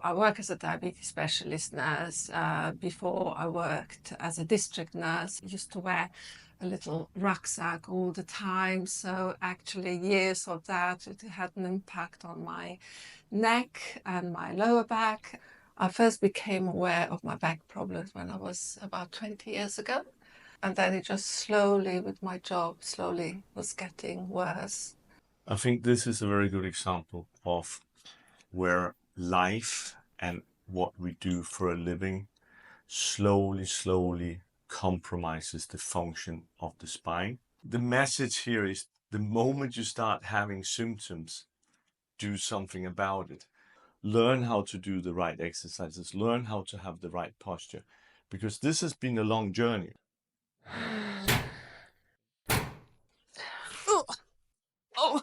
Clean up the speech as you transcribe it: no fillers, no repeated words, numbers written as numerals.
I work as a diabetes specialist nurse. Before I worked as a district nurse, I used to wear a little rucksack all the time. So actually years of that, it had an impact on my neck and my lower back. I first became aware of my back problems when I was about 20 years ago. And then it just slowly, with my job, slowly was getting worse. I think this is a very good example of where life and what we do for a living slowly compromises the function of the spine. The message here is the moment you start having symptoms, do something about it. Learn how to do the right exercises, learn how to have the right posture, because this has been a long journey. Oh, oh.